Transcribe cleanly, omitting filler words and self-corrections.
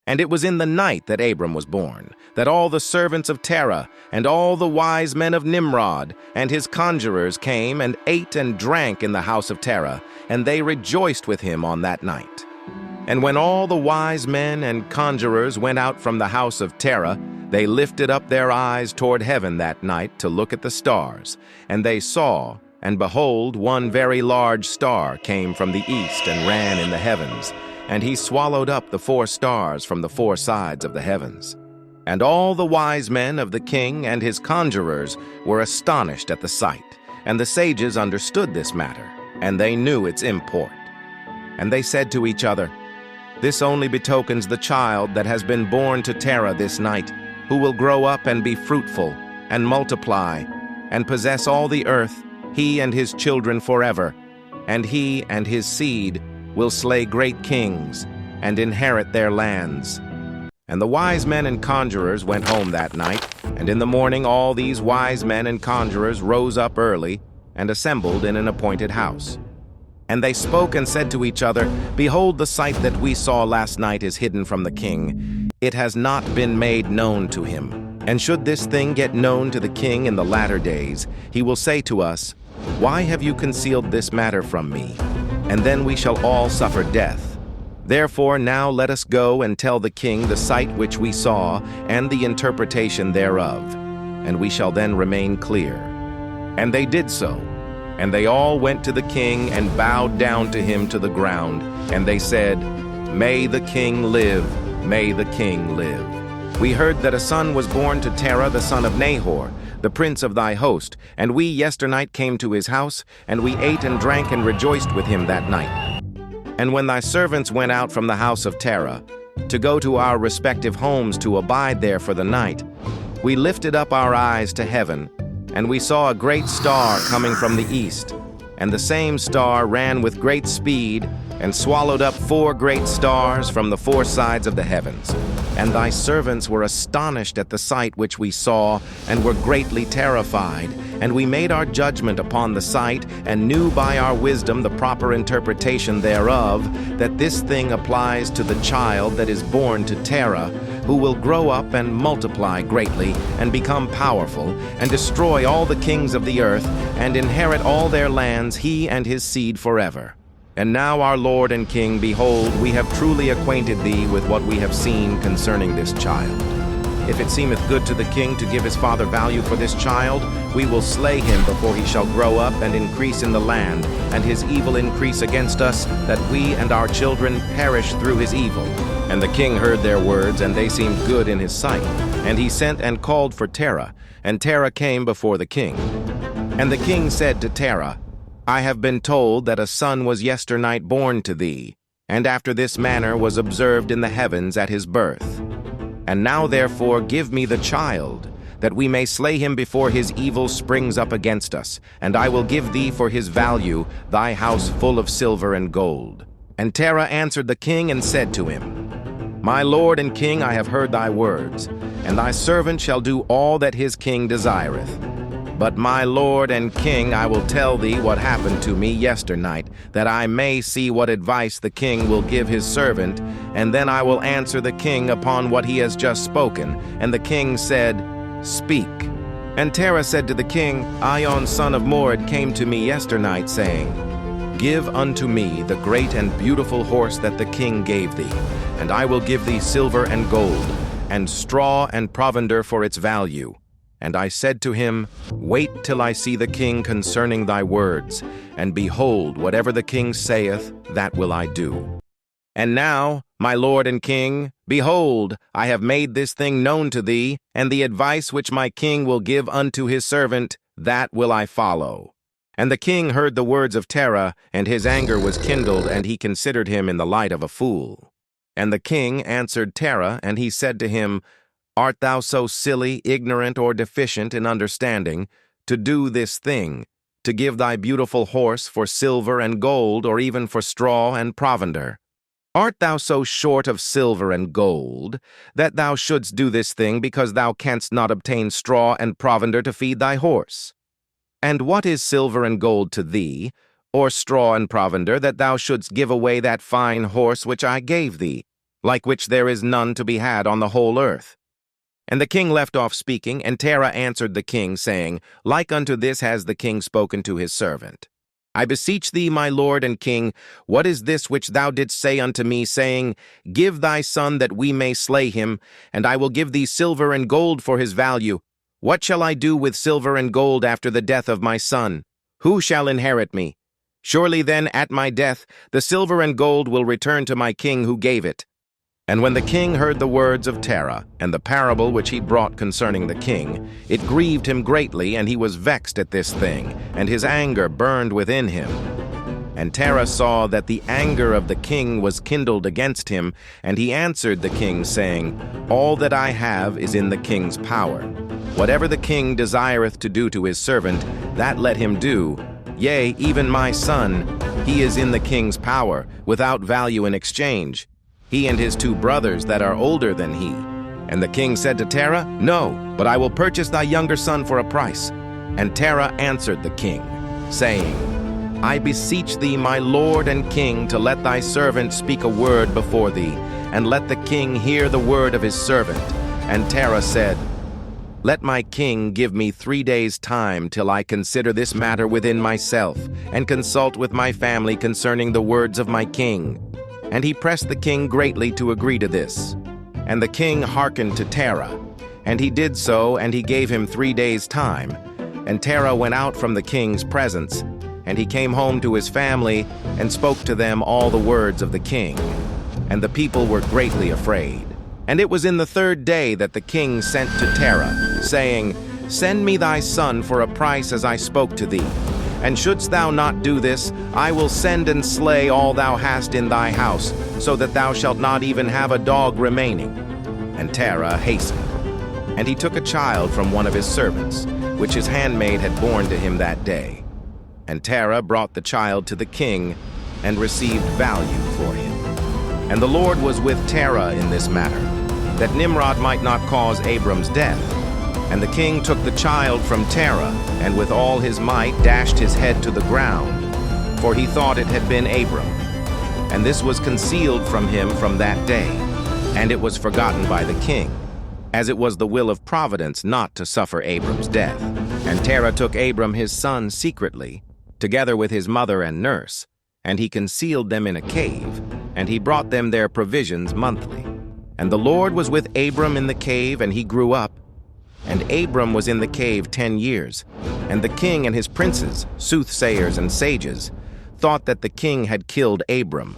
And it was in the night that Abram was born, that all the servants of Terah, and all the wise men of Nimrod, and his conjurers came and ate and drank in the house of Terah, and they rejoiced with him on that night. And when all the wise men and conjurers went out from the house of Terah, they lifted up their eyes toward heaven that night to look at the stars. And they saw, and behold, one very large star came from the east and ran in the heavens, and he swallowed up the 4 stars from the 4 sides of the heavens. And all the wise men of the king and his conjurers were astonished at the sight, and the sages understood this matter, and they knew its import. And they said to each other, "This only betokens the child that has been born to Terah this night, who will grow up and be fruitful, and multiply, and possess all the earth, he and his children forever. And he and his seed will slay great kings, and inherit their lands." And the wise men and conjurers went home that night, and in the morning all these wise men and conjurers rose up early, and assembled in an appointed house. And they spoke and said to each other, "Behold, the sight that we saw last night is hidden from the king. It has not been made known to him. And should this thing get known to the king in the latter days, he will say to us, 'Why have you concealed this matter from me?' And then we shall all suffer death. Therefore now let us go and tell the king the sight which we saw, and the interpretation thereof, and we shall then remain clear." And they did so. And they all went to the king and bowed down to him to the ground. And they said, "May the king live, may the king live. We heard that a son was born to Terah the son of Nahor, the prince of thy host, and we yesternight came to his house, and we ate and drank and rejoiced with him that night. And when thy servants went out from the house of Terah, to go to our respective homes to abide there for the night, we lifted up our eyes to heaven, and we saw a great star coming from the east, and the same star ran with great speed, and swallowed up 4 great stars from the 4 sides of the heavens. And thy servants were astonished at the sight which we saw, and were greatly terrified. And we made our judgment upon the sight, and knew by our wisdom the proper interpretation thereof, that this thing applies to the child that is born to Terah, who will grow up and multiply greatly, and become powerful, and destroy all the kings of the earth, and inherit all their lands, he and his seed forever. And now, our Lord and King, behold, we have truly acquainted thee with what we have seen concerning this child. If it seemeth good to the king to give his father value for this child, we will slay him before he shall grow up and increase in the land, and his evil increase against us, that we and our children perish through his evil." And the king heard their words, and they seemed good in his sight. And he sent and called for Terah, and Terah came before the king. And the king said to Terah, "I have been told that a son was yesternight born to thee, and after this manner was observed in the heavens at his birth. And now therefore give me the child, that we may slay him before his evil springs up against us, and I will give thee for his value thy house full of silver and gold." And Terah answered the king and said to him, "My lord and king, I have heard thy words, and thy servant shall do all that his king desireth. But my lord and king, I will tell thee what happened to me yesternight, that I may see what advice the king will give his servant, and then I will answer the king upon what he has just spoken." And the king said, "Speak." And Terah said to the king, "Ion son of Mored came to me yesternight, saying, 'Give unto me the great and beautiful horse that the king gave thee, and I will give thee silver and gold, and straw and provender for its value.' And I said to him, 'Wait till I see the king concerning thy words, and behold, whatever the king saith, that will I do.' And now, my lord and king, behold, I have made this thing known to thee, and the advice which my king will give unto his servant, that will I follow." And the king heard the words of Terah, and his anger was kindled, and he considered him in the light of a fool. And the king answered Terah, and he said to him, "Art thou so silly, ignorant, or deficient in understanding, to do this thing, to give thy beautiful horse for silver and gold, or even for straw and provender? Art thou so short of silver and gold, that thou shouldst do this thing because thou canst not obtain straw and provender to feed thy horse? And what is silver and gold to thee, or straw and provender, that thou shouldst give away that fine horse which I gave thee? like which there is none to be had on the whole earth. And the king left off speaking, and Terah answered the king, saying, Like unto this has the king spoken to his servant. I beseech thee, my lord and king, what is this which thou didst say unto me, saying, Give thy son that we may slay him, and I will give thee silver and gold for his value. What shall I do with silver and gold after the death of my son? Who shall inherit me? Surely then at my death the silver and gold will return to my king who gave it. And when the king heard the words of Terah, and the parable which he brought concerning the king, it grieved him greatly, and he was vexed at this thing, and his anger burned within him. And Terah saw that the anger of the king was kindled against him, and he answered the king, saying, All that I have is in the king's power. Whatever the king desireth to do to his servant, that let him do. Yea, even my son, he is in the king's power, without value in exchange. He and his 2 brothers that are older than he. And the king said to Terah, No, but I will purchase thy younger son for a price. And Terah answered the king, saying, I beseech thee, my lord and king, to let thy servant speak a word before thee, and let the king hear the word of his servant. And Terah said, Let my king give me 3 days' time till I consider this matter within myself, and consult with my family concerning the words of my king. And he pressed the king greatly to agree to this. And the king hearkened to Terah. And he did so, and he gave him 3 days' time. And Terah went out from the king's presence, and he came home to his family, and spoke to them all the words of the king. And the people were greatly afraid. And it was in the 3rd day that the king sent to Terah, saying, Send me thy son for a price as I spoke to thee. And shouldst thou not do this, I will send and slay all thou hast in thy house, so that thou shalt not even have a dog remaining. And Terah hastened. And he took a child from one of his servants, which his handmaid had borne to him that day. And Terah brought the child to the king, and received value for him. And the Lord was with Terah in this matter, that Nimrod might not cause Abrams' death. And the king took the child from Terah, and with all his might dashed his head to the ground, for he thought it had been Abram. And this was concealed from him from that day, and it was forgotten by the king, as it was the will of providence not to suffer Abram's death. And Terah took Abram his son secretly, together with his mother and nurse, and he concealed them in a cave, and he brought them their provisions monthly. And the Lord was with Abram in the cave, and he grew up. And Abram was in the cave 10 years, and the king and his princes, soothsayers and sages, thought that the king had killed Abram.